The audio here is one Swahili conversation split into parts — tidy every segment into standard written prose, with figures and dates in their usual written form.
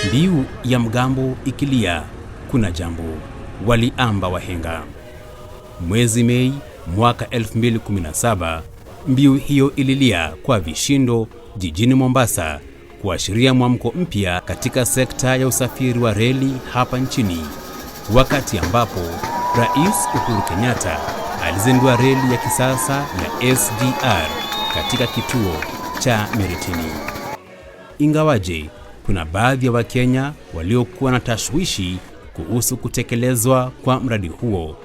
Mbiu ya mgambo ikilia, kuna jambo, waliamba wahenga. Mwezi Mei mwaka 2017, mbiu hiyo ililia kwa vishindo jijini Mombasa, kuashiria mwamko mpya katika sekta ya usafiri wa reli hapa nchini, wakati ambapo Rais Uhuru Kenyatta alizindua reli ya kisasa ya SGR katika kituo cha Miritini. Ingawaje kuna baadhi ya Wakenya waliokuwa na tashwishi kuhusu kutekelezwa kwa mradi huo,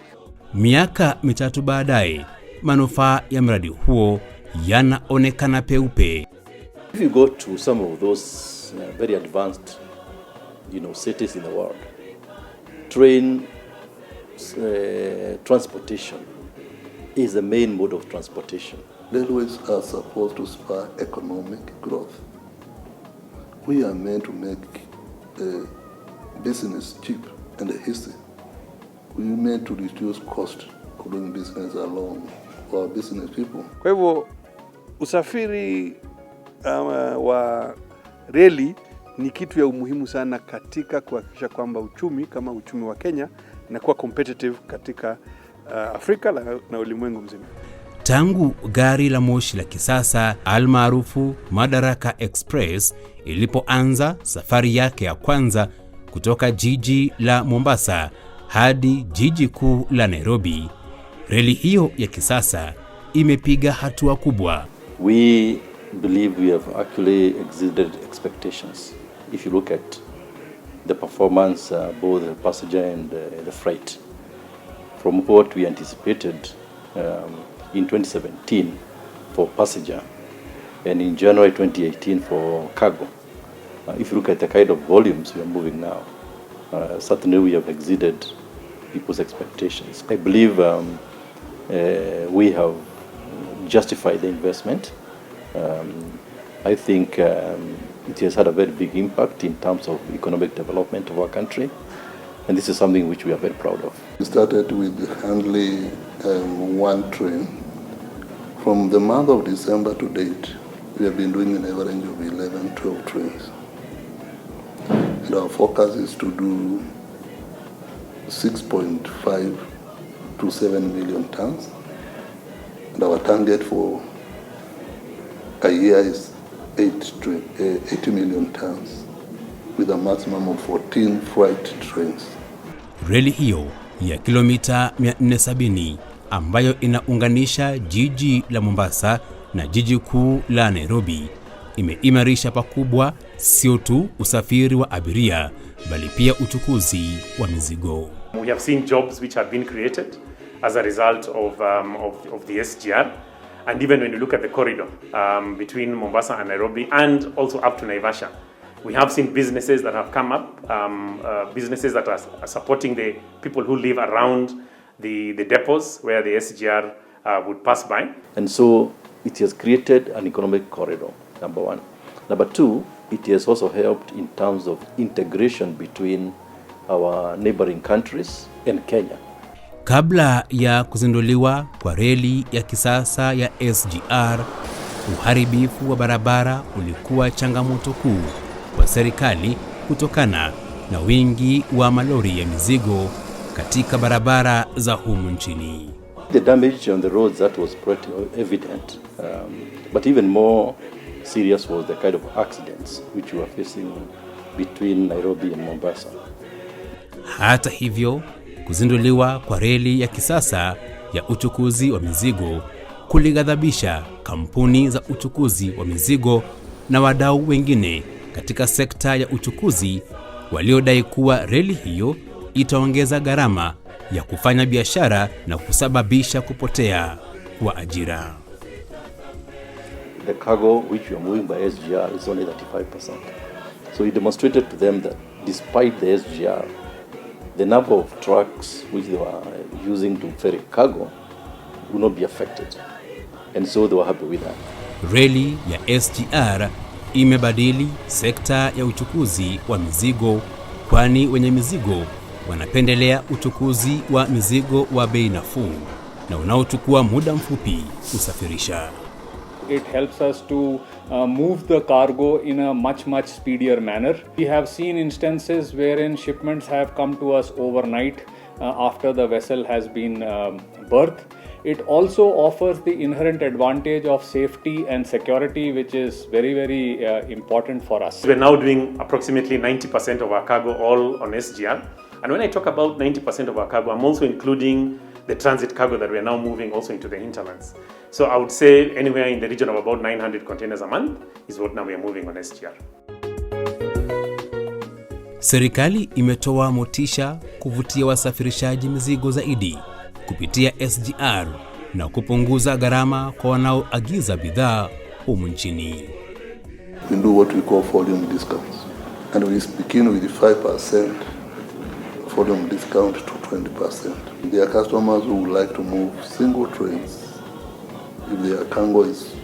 miaka mitatu baadaye manufaa ya mradi huo yanaonekana peupe. If you go to some of those very advanced, cities in the world, train transportation is the main mode of transportation. Railways are supposed to spur economic growth. We are meant to make business cheap and easy. We are meant to reduce cost of doing business along for business people. Kwa hivyo usafiri wa reli ni kitu ya umuhimu sana katika kuhakikisha kwamba uchumi kama uchumi wa Kenya inakuwa competitive katika Afrika na ulimwengu mzima. Tangu gari la moshi la kisasa almaarufu Madaraka Express ilipoanza safari yake ya kwanza kutoka jiji la Mombasa hadi jiji kuu la Nairobi, reli hiyo ya kisasa imepiga hatua kubwa. We believe we have actually exceeded expectations. If you look at the performance, both the passenger and the freight, from what we anticipated in 2017 for passenger and in January 2018 for cargo. If you look at the kind of volumes we are moving now, certainly we have exceeded people's expectations. I believe we have justified the investment. I think it has had a very big impact in terms of economic development of our country, and this is something which we are very proud of. We started with only one train. From the month of December to date, we have been doing an average of 11-12 trains. And our focus is to do 6.5 to 7 million tons. And our target for a year is 80 million tons, with a maximum of 14 freight trains. Reli hiyo ya kilomita 470 ambayo inaunganisha jiji la Mombasa na jiji kuu la Nairobi imeimarisha pakubwa sio tu usafiri wa abiria bali pia uchukuzi wa mizigo. We have seen jobs which have been created as a result of the SGR, and even when you look at the corridor between Mombasa and Nairobi and also up to Naivasha, we have seen businesses that have come up, businesses that are supporting the people who live around the depots where the SGR would pass by. And so it has created an economic corridor, number one. Number two, it has also helped in terms of integration between our neighboring countries and Kenya. Kabla ya kuzinduliwa kwa reli ya kisasa ya SGR, uharibifu wa barabara ulikuwa changamoto kuu kwa serikali kutokana na wingi wa malori ya mizigo katika barabara za humu nchini. The damage on the roads, that was pretty evident, but even more serious was the kind of accidents which we were facing between Nairobi and Mombasa. Hata hivyo, kuzinduliwa kwa reli ya kisasa ya uchukuzi wa mizigo kulighadhabisha kampuni za uchukuzi wa mizigo na wadau wengine katika sekta ya uchukuzi waliodai kuwa reli hiyo itaongeza gharama ya kufanya biashara na kusababisha kupotea kwa ajira. The cargo which we are moving by SGR is only 35%. So we demonstrated to them that despite the SGR, the number of trucks which they were using to ferry cargo will not be affected. And so they were happy with that. Reli ya SGR imebadili sekta ya uchukuzi wa mizigo, kwani wenye mizigo wanapendelea uchukuzi wa mizigo wa bei nafuu na unaochukua muda mfupi kusafirisha. it helps us to move the cargo in a much speedier manner. We have seen instances wherein shipments have come to us overnight after the vessel has been berthed. It also offers the inherent advantage of safety and security, which is very important for us. We're now doing approximately 90% of our cargo all on SGR. And when I talk about 90% of our cargo, I'm also including the transit cargo that we're now moving also into the hinterlands. So I would say anywhere in the region of about 900 containers a month is what now we are moving on SGR. Serikali imetoa motisha kuvutia wasafirishaji mizigo zaidi kupitia SGR na kupunguza gharama kwa wanaoagiza bidhaa humu nchini. We do what we call volume discounts, and we begin with 5% volume discount to 20%. There are customers who would like to move single trains if their cargo is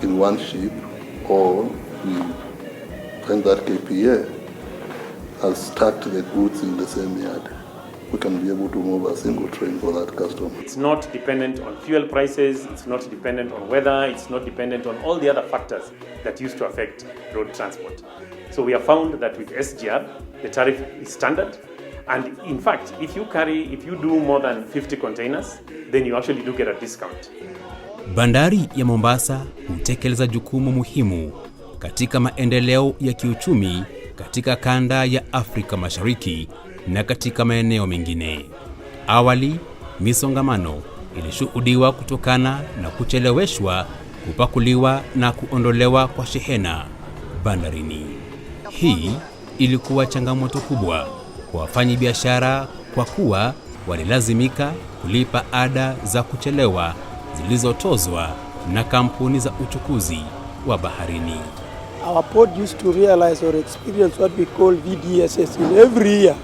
in one ship, or we find that KPA has stacked the goods in the same yard. We can be able to move a single train for that customer. It's not dependent on fuel prices, it's not dependent on weather, it's not dependent on all the other factors that used to affect road transport. So we have found that with SGR, the tariff is standard. And in fact, if you do more than 50 containers, then you actually do get a discount. Bandari ya Mombasa hutekeleza jukumu muhimu katika maendeleo ya kiuchumi katika kanda ya Afrika Mashariki na katika maeneo mengine. Awali, misongamano ilishuhudiwa kutokana na kucheleweshwa, kupakuliwa na kuondolewa kwa shehena bandarini. Hii ilikuwa changamoto kubwa kwa wafanyabiashara kwa kuwa walilazimika kulipa ada za kuchelewa zilizotozwa na kampuni za uchukuzi wa baharini. Our port used to realize or experience what we call VDSS in every year,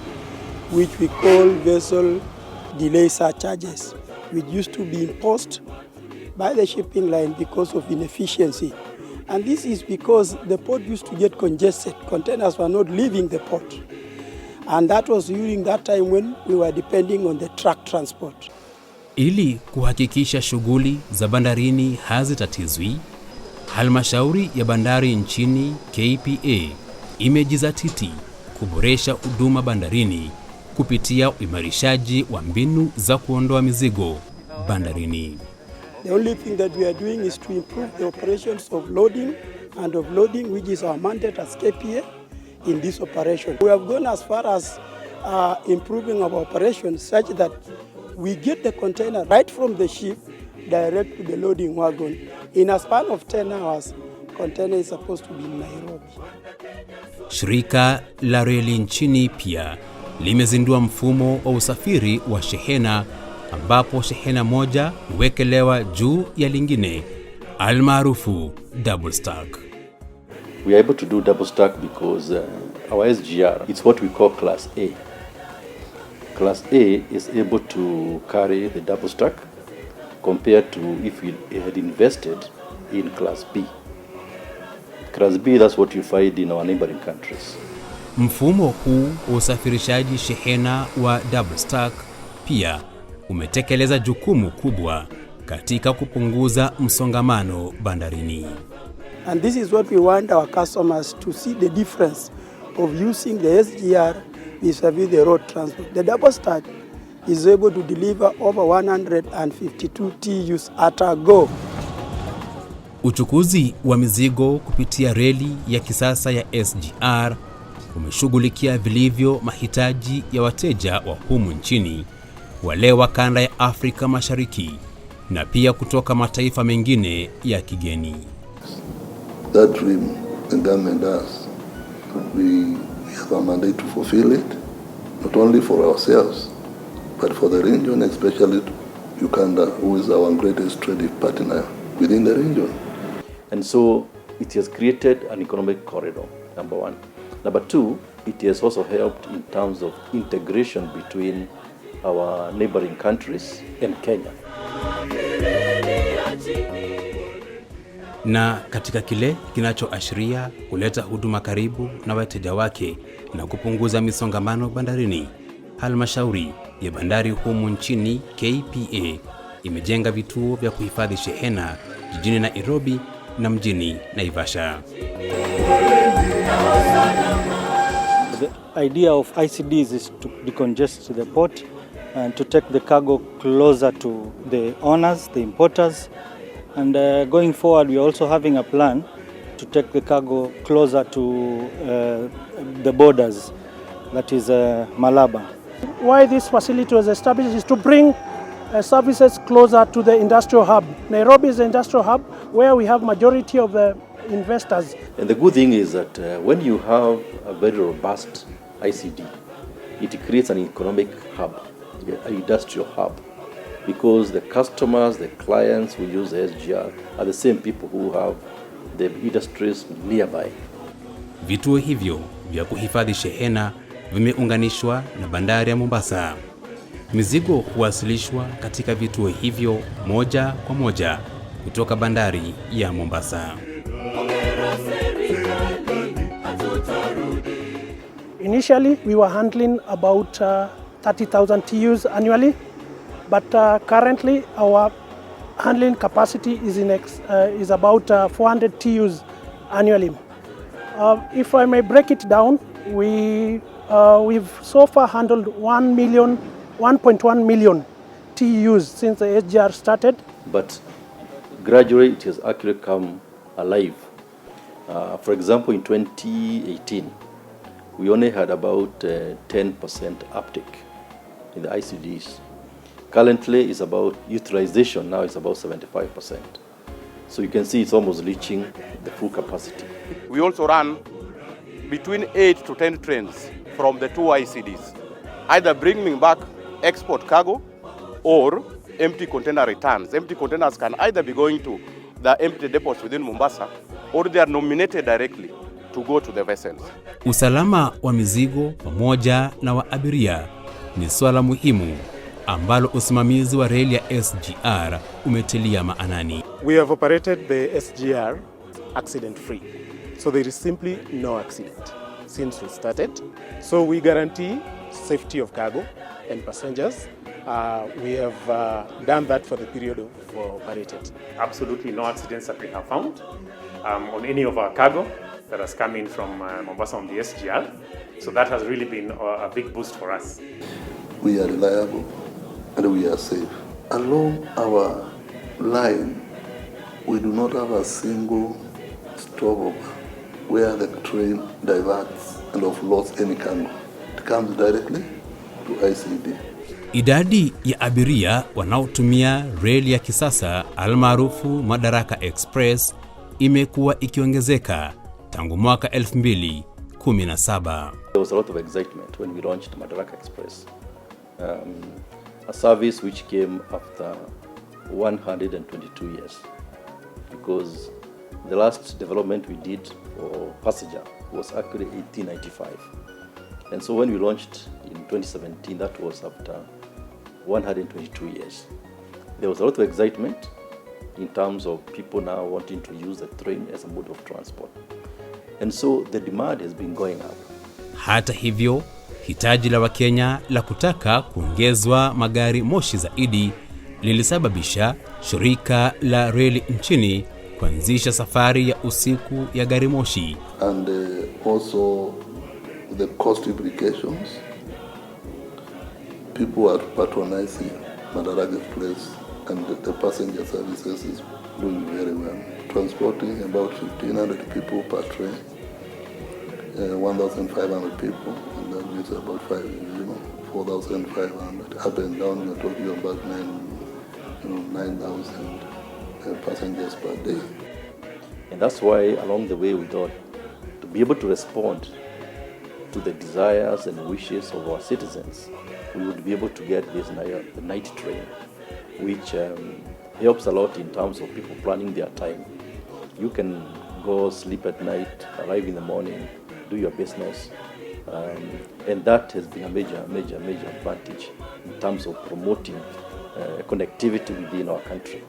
which we call vessel delay surcharges, which used to be imposed by the shipping line because of inefficiency. And this is because the port used to get congested. Containers were not leaving the port. And that was during that time when we were depending on the truck transport. Ili kuhakikisha shughuli za bandarini hazitatizwi, Halmashauri ya bandari nchini KPA imejizatiti kuboresha huduma bandarini kupitia uimarishaji wa mbinu za kuondoa mizigo bandarini. The only thing that we are doing is to improve the operations of loading and offloading, which is our mandate as KPA in this operation. We have gone as far as improving our operations such that we get the container right from the ship direct to the loading wagon. In a span of 10 hours, container is supposed to be in Nairobi. Shirika la reli nchini pia limezindua mfumo wa usafiri wa shehena ambapo shehena moja huwekelewa juu ya lingine, almaarufu double stack. We are able to do double stack because our SGR, it's what we call Class A. Class A is able to carry the double stack compared to if we had invested in Class B. Class B, that's what you find in our neighboring countries. Mfumo huu wa usafirishaji shehena wa double stack pia umetekeleza jukumu kubwa katika kupunguza msongamano bandarini. And this is what we want our customers to see, the difference of using the SGR vis-a-vis the road transport. The double stack is able to deliver over 152 TEUs at a go. Uchukuzi wa mizigo kupitia reli ya kisasa ya SGR umeshughulikia vilivyo mahitaji ya wateja wa humu nchini, wale wa kanda ya Afrika Mashariki na pia kutoka mataifa mengine ya kigeni. That dream the government does. We have a mandate to fulfill it, not only for ourselves, but for the region, especially Uganda, who is our greatest trading partner within the region. And so it has created an economic corridor, number one. Number two, it has also helped in terms of integration between our neighboring countries and Kenya. Na katika kile kinachoashiria kuleta huduma karibu na wateja wake na kupunguza misongamano bandarini, Halmashauri ya bandari humu nchini KPA imejenga vituo vya kuhifadhi shehena jijini Nairobi na mjini Naivasha. The idea of ICDs is to decongest the port and to take the cargo closer to the owners, the importers. And going forward, we are also having a plan to take the cargo closer to the borders, that is Malaba. Why this facility was established is to bring services closer to the industrial hub. Nairobi is the industrial hub where we have majority of the investors. And the good thing is that when you have a very robust ICD, it creates an economic hub, an industrial hub, because the customers, the clients who use the SGR are the same people who have the industries nearby. Vituo hivyo vya kuhifadhi shehena vimeunganishwa na bandari ya Mombasa. Mizigo huwasilishwa katika vituo hivyo moja kwa moja kutoka bandari ya Mombasa. Initially, we were handling about 30,000 TEUs annually, but currently our handling capacity is about 400 TEUs annually. If I may break it down, we've so far handled 1.1 million TEUs since the SGR started. But gradually it has actually come alive. For example, in 2018, we only had about 10% uptake in the ICDs. Currently, it's about utilization now is about 75%. So you can see it's almost reaching the full capacity. We also run between 8 to 10 trains from the 2 ICDs, either bringing back export cargo or empty container returns. Empty containers can either be going to the empty depots within Mombasa or they are nominated directly to go to the vessels. Usalama wa mizigo pamoja na wa abiria ni swala muhimu ambalo usimamizi wa reli ya SGR umetilia maanani. We have operated the SGR accident free. So there is simply no accident since we started. So we guarantee safety of cargo and passengers. We have done that for the period of operated. Absolutely no accidents that we have found on any of our cargo that has come in from Mombasa on the SGR. So that has really been a big boost for us. We are reliable and we are safe. Along our line, we do not have a single stopover where the train diverts and offloads any cargo. It comes directly to ICD. Idadi ya abiria wanaotumia reli ya kisasa almaarufu Madaraka Express imekuwa ikiongezeka tangu mwaka 2017. There was a lot of excitement when we launched Madaraka Express, a service which came after 122 years, because the last development we did for passenger was actually 1895. And so when we launched in 2017, that was after 122 years. There was a lot of excitement in terms of people now wanting to use the train as a mode of transport. And so the demand has been going up. Hata hivyo, hitaji la Wakenya la kutaka kuongezwa magari moshi zaidi lilisababisha shirika la reli nchini kuanzisha safari ya usiku ya gari moshi. And also the cost implications. People are patronizing Madaraka Express and the passenger services is doing very well. Transporting about 1,500 people per train, 1,500 people, and that means about 4,500. Up and down, you're talking about 9,000 passengers per day. And that's why along the way we thought to be able to respond to the desires and wishes of our citizens, we would be able to get this night train, which helps a lot in terms of people planning their time. You can go sleep at night, arrive in the morning, do your business, and that has been a major advantage in terms of promoting connectivity within our country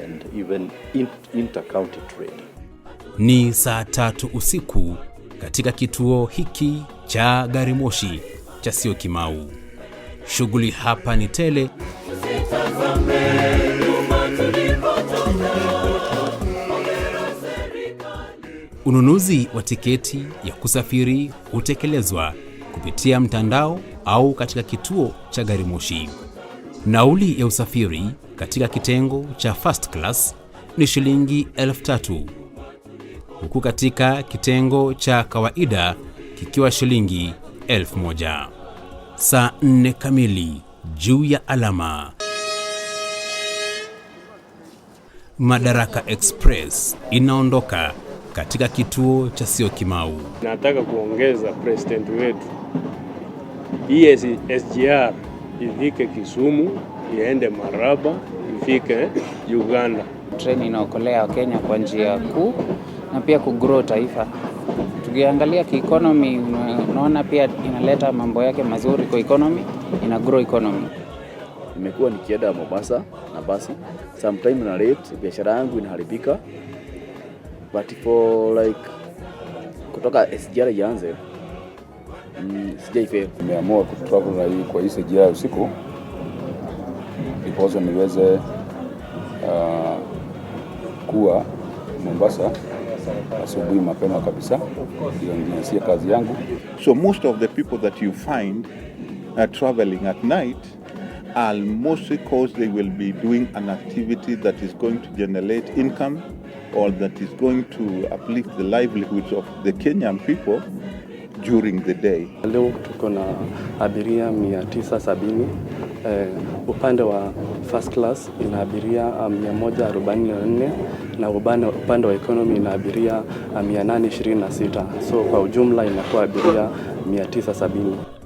and even inter-county trade. Ni saa 3 usiku katika kituo hiki cha gari moshi cha Syokimau. Shughuli hapa ni tele. Ununuzi wa tiketi ya kusafiri hutekelezwa kupitia mtandao au katika kituo cha gari moshi. Nauli ya usafiri katika kitengo cha first class ni shilingi 3,000, huku katika kitengo cha kawaida kikiwa shilingi 1,000. Saa 4 kamili juu ya alama. Madaraka Express inaondoka katika kituo cha Syokimau. Nataka kuongeza president wetu, hii SGR ifike Kisumu, iende Maraba, ifike Uganda. Treni inaokolea Kenya kwa njia kuu na pia kugrow taifa. Tukiangalia ki-economy, unaona pia inaleta mambo yake mazuri kwa economy, ina grow economy. Nimekuwa nikienda Mombasa na basi, sometime na late, biashara yangu inaharibika. But for like kutoka SGR ianze, sijaifeel. Nimeamua kutravel na hii kwa hii SGR usiku because niweze kuwa Mombasa asubuhi mapema kabisa, ndio nianzie kazi yangu. So most of the people that you find traveling at night are mostly because they will be doing an activity that is going to generate income or that is going to uplift the livelihoods of the Kenyan people during the day. Leo tuko na abiria 970. Upande wa first class ina abiria 144 na upande wa economy ina abiria 826. So kwa ujumla inakuwa abiria 970.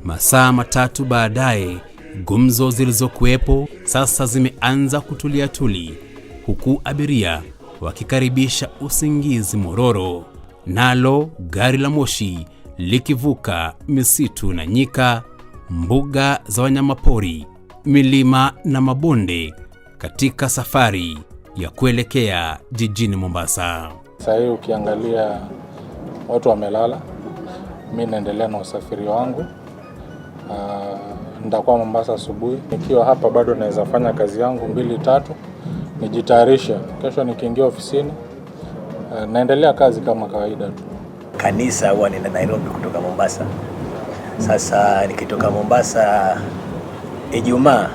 Masaa matatu baadaye, gumzo zilizokuwepo sasa zimeanza kutulia tuli, huku abiria wakikaribisha usingizi mororo. Nalo gari la moshi likivuka misitu na nyika, mbuga za wanyamapori, milima na mabonde katika safari ya kuelekea jijini Mombasa. Sasa hivi ukiangalia watu wamelala, mimi naendelea na usafiri wangu. Nitakuwa Mombasa asubuhi. Nikiwa hapa bado naweza fanya kazi yangu 2-3, nijitayarisha. Kesho nikiingia ofisini, naendelea kazi kama kawaida tu. Kanisa huwa nina Nairobi kutoka Mombasa. Sasa nikitoka Mombasa Ijumaa,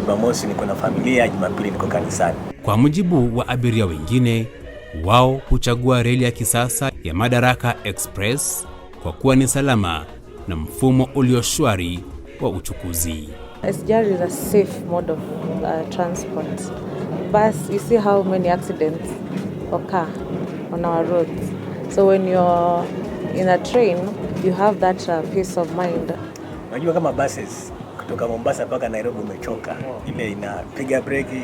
Jumamosi niko na familia, Jumapili niko kanisani. Kwa mujibu wa abiria wengine, wao huchagua reli ya kisasa ya Madaraka Express kwa kuwa ni salama na mfumo ulioshwari wa uchukuzi. SGR is a safe mode of transport. But you see how many accidents occur on our roads. So when you're in a train, you have that peace of mind. Unajua kama buses kutoka Mombasa mpaka Nairobi umechoka, ile inapiga breki,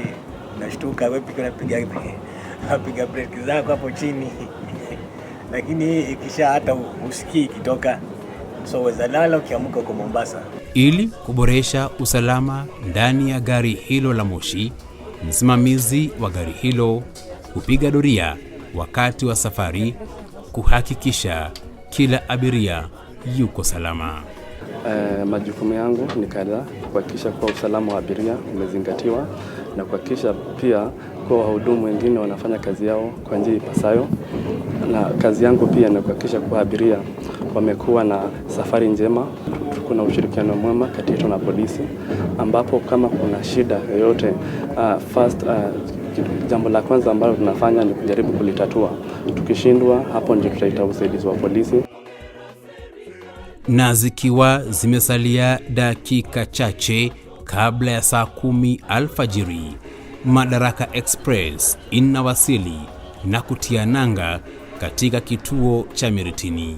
unashtuka wewe pia unapiga breki zako hapo chini. Lakini ikisha hata usikii kitoka, so wezalala ukiamka kwa Mombasa. Ili kuboresha usalama ndani ya gari hilo la moshi, msimamizi wa gari hilo hupiga doria wakati wa safari kuhakikisha kila abiria yuko salama. Majukumu yangu ni kadhaa: kuhakikisha kwa usalama wa abiria umezingatiwa na kuhakikisha pia kwa wahudumu wengine wanafanya kazi yao kwa njia ipasayo. Na kazi yangu pia ni kuhakikisha kwa abiria wamekuwa na safari njema. Kuna ushirikiano mwema kati yetu na polisi, ambapo kama kuna shida yoyote, jambo la kwanza ambalo tunafanya ni kujaribu kulitatua. Tukishindwa, hapo ndio tutaita usaidizi wa polisi. Na zikiwa zimesalia dakika chache kabla ya saa 10 alfajiri, Madaraka Express inawasili na kutia nanga katika kituo cha Miritini.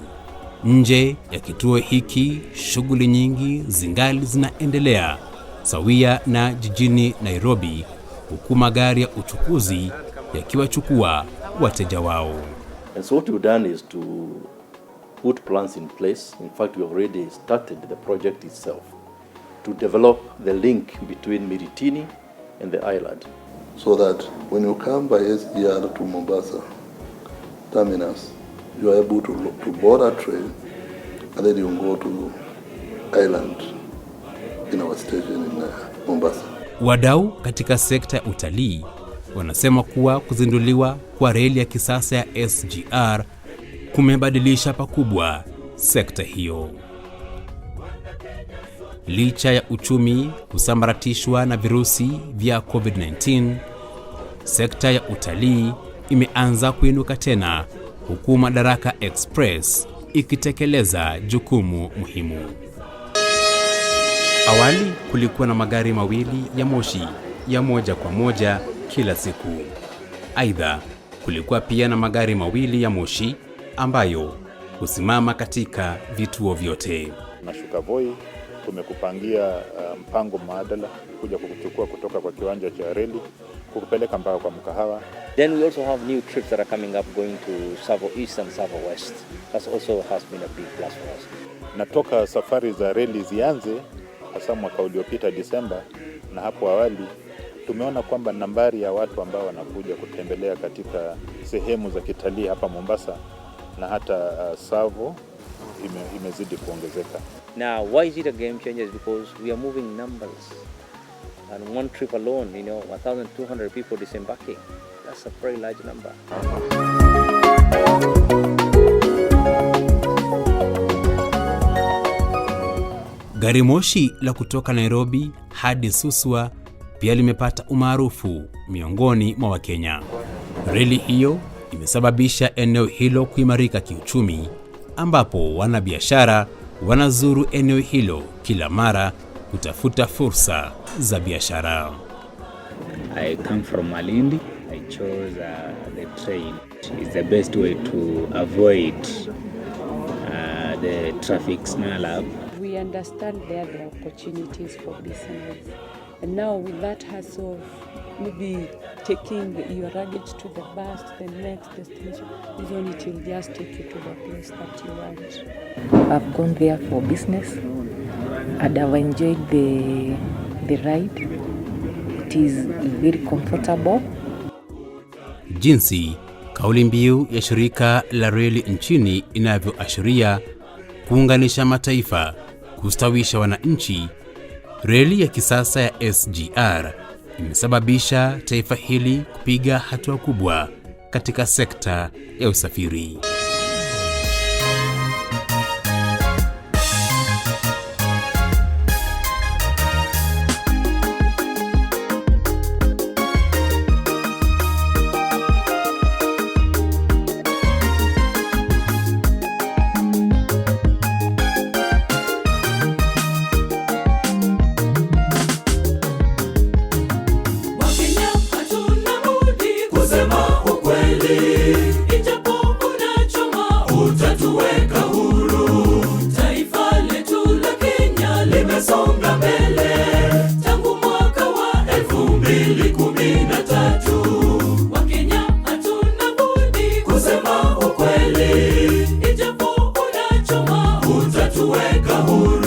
Nje ya kituo hiki, shughuli nyingi zingali zinaendelea sawia na jijini Nairobi, huku magari ya uchukuzi yakiwachukua wateja wao. And so what we've done is to put plans in place. In fact, we already started the project itself to develop the link between Miritini and the island. So that when you come by SGR to Mombasa terminus, you are able to board a train and then you go to island in our station in Mombasa. Wadau katika sekta ya utalii wanasema kuwa kuzinduliwa kwa reli ya kisasa ya SGR kumebadilisha pakubwa sekta hiyo. Licha ya uchumi kusambaratishwa na virusi vya COVID-19, sekta ya utalii imeanza kuinuka tena, huku Madaraka Express ikitekeleza jukumu muhimu. Awali kulikuwa na magari mawili ya moshi ya moja kwa moja kila siku. Aidha, kulikuwa pia na magari mawili ya moshi ambayo husimama katika vituo vyote. Na Voi tumekupangia mpango maadala kuja kukuchukua kutoka kwa kiwanja cha reli kukupeleka mpaka kwa mkahawa. Then we also have new trips that are coming up going to Savo East and Savo West. That also has been a big plus for us. Natoka safari za reli zianze hasa mwaka uliopita Disemba, na hapo awali tumeona kwamba nambari ya watu ambao wanakuja kutembelea katika sehemu za kitalii hapa Mombasa na hata Savo imezidi kuongezeka. Now, why is it a game changer? Because we are moving numbers. And one trip alone, 1,200 people disembarking. That's a very large number. Gari moshi la kutoka Nairobi hadi Suswa pia limepata umaarufu miongoni mwa Wakenya. Reli hiyo imesababisha eneo hilo kuimarika kiuchumi, ambapo wanabiashara wanazuru eneo hilo kila mara kutafuta fursa za biashara. I come from Malindi. I chose the train. It's the best way to avoid the traffic snarl up. We understand there are opportunities for business. And now with that hassle of maybe taking your luggage to the bus to the next destination, even it will just take you to the place that you want. I've gone there for business and I've enjoyed the ride. It is very comfortable. Jinsi kauli mbiu ya shirika la reli nchini inavyoashiria kuunganisha mataifa, kustawisha wananchi, reli ya kisasa ya SGR imesababisha taifa hili kupiga hatua kubwa katika sekta ya usafiri. Songa mbele tangu mwaka wa 2013. Wakenya hatuna budi kusema ukweli, ijapo unachoma utatuweka huru.